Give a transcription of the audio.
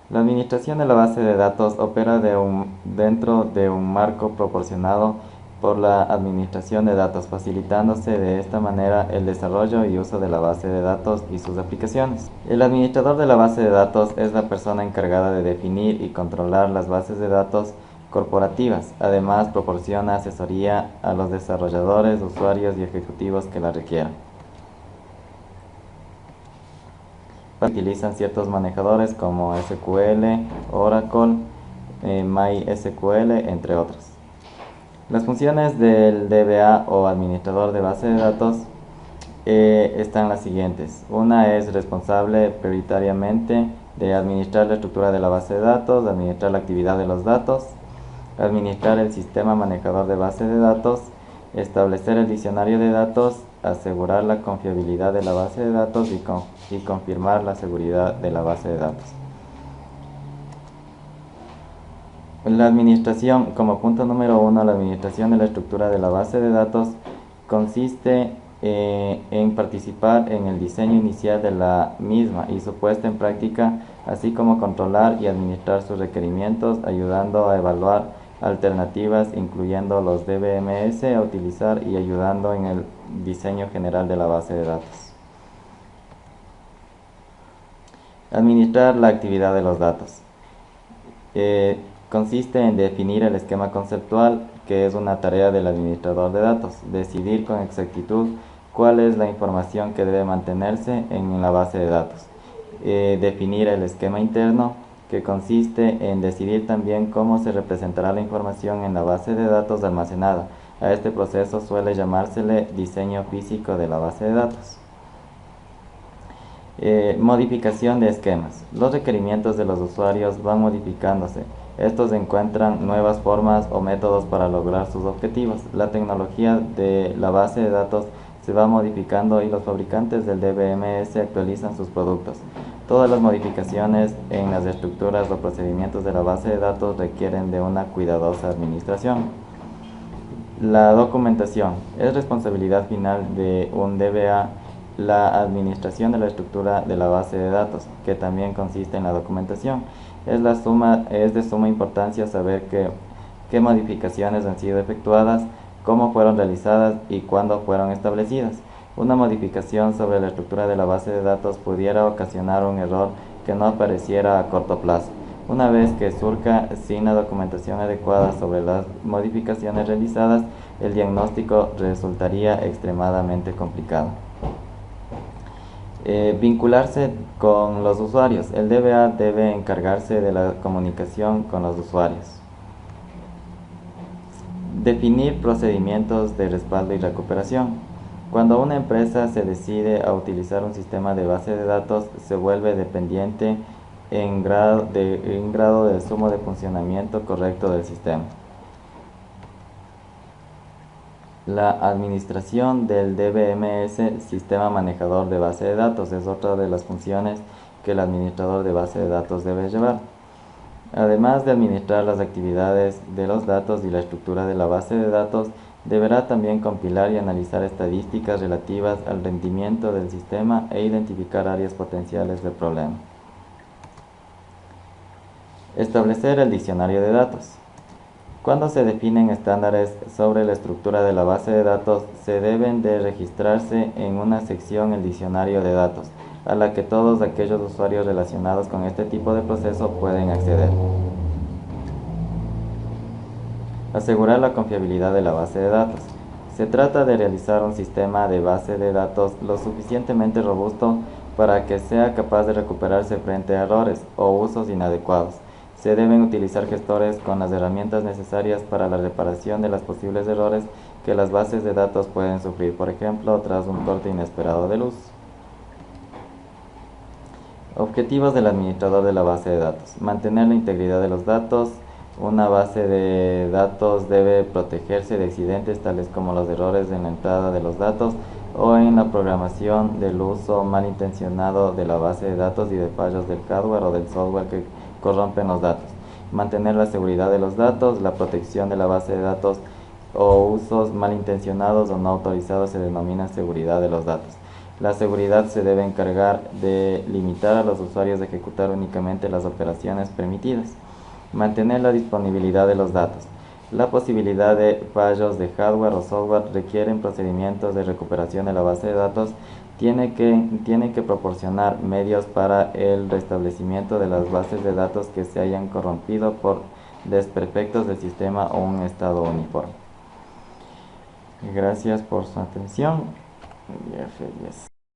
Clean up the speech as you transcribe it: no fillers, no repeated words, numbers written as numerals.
La administración de la base de datos opera dentro de un marco proporcionado por la administración de datos, facilitándose de esta manera el desarrollo y uso de la base de datos y sus aplicaciones. El administrador de la base de datos es la persona encargada de definir y controlar las bases de datos corporativas. Además, proporciona asesoría a los desarrolladores, usuarios y ejecutivos que la requieran. Utilizan ciertos manejadores como SQL, Oracle, MySQL, entre otros. Las funciones del DBA o administrador de base de datos están las siguientes. Una es responsable prioritariamente de administrar la estructura de la base de datos, administrar la actividad de los datos, administrar el sistema manejador de base de datos, establecer el diccionario de datos, asegurar la confiabilidad de la base de datos y confirmar la seguridad de la base de datos. La administración, como punto número 1, la administración de la estructura de la base de datos consiste en participar en el diseño inicial de la misma y su puesta en práctica, así como controlar y administrar sus requerimientos, ayudando a evaluar alternativas, incluyendo los DBMS a utilizar y ayudando en el diseño general de la base de datos. Administrar la actividad de los datos. Consiste en definir el esquema conceptual, que es una tarea del administrador de datos, decidir con exactitud cuál es la información que debe mantenerse en la base de datos, definir el esquema interno, que consiste en decidir también cómo se representará la información en la base de datos almacenada. A este proceso suele llamársele diseño físico de la base de datos. Modificación de esquemas. Los requerimientos de los usuarios van modificándose. Estos encuentran nuevas formas o métodos para lograr sus objetivos. La tecnología de la base de datos se va modificando y los fabricantes del DBMS actualizan sus productos. Todas las modificaciones en las estructuras o procedimientos de la base de datos requieren de una cuidadosa administración. La documentación es responsabilidad final de un DBA. La administración de la estructura de la base de datos, que también consiste en la documentación. Es de suma importancia saber qué modificaciones han sido efectuadas, cómo fueron realizadas y cuándo fueron establecidas. Una modificación sobre la estructura de la base de datos pudiera ocasionar un error que no apareciera a corto plazo. Una vez que surja sin la documentación adecuada sobre las modificaciones realizadas, el diagnóstico resultaría extremadamente complicado. Vincularse con los usuarios. El DBA debe encargarse de la comunicación con los usuarios. Definir procedimientos de respaldo y recuperación. Cuando una empresa se decide a utilizar un sistema de base de datos, se vuelve dependiente en grado de sumo de funcionamiento correcto del sistema. La administración del DBMS, Sistema Manejador de Base de Datos, es otra de las funciones que el administrador de base de datos debe llevar. Además de administrar las actividades de los datos y la estructura de la base de datos, deberá también compilar y analizar estadísticas relativas al rendimiento del sistema e identificar áreas potenciales de problema. Establecer el diccionario de datos. Cuando se definen estándares sobre la estructura de la base de datos, se deben de registrarse en una sección el diccionario de datos, a la que todos aquellos usuarios relacionados con este tipo de proceso pueden acceder. Asegurar la confiabilidad de la base de datos. Se trata de realizar un sistema de base de datos lo suficientemente robusto para que sea capaz de recuperarse frente a errores o usos inadecuados. Se deben utilizar gestores con las herramientas necesarias para la reparación de los posibles errores que las bases de datos pueden sufrir, por ejemplo, tras un corte inesperado de luz. Objetivos del administrador de la base de datos. Mantener la integridad de los datos. Una base de datos debe protegerse de accidentes tales como los errores en la entrada de los datos o en la programación del uso malintencionado de la base de datos y de fallos del hardware o del software que corrompen los datos. Mantener la seguridad de los datos. La protección de la base de datos o usos malintencionados o no autorizados se denomina seguridad de los datos. La seguridad se debe encargar de limitar a los usuarios de ejecutar únicamente las operaciones permitidas. Mantener la disponibilidad de los datos. La posibilidad de fallos de hardware o software requieren procedimientos de recuperación de la base de datos. Tiene que proporcionar medios para el restablecimiento de las bases de datos que se hayan corrompido por desperfectos del sistema o un estado uniforme. Gracias por su atención.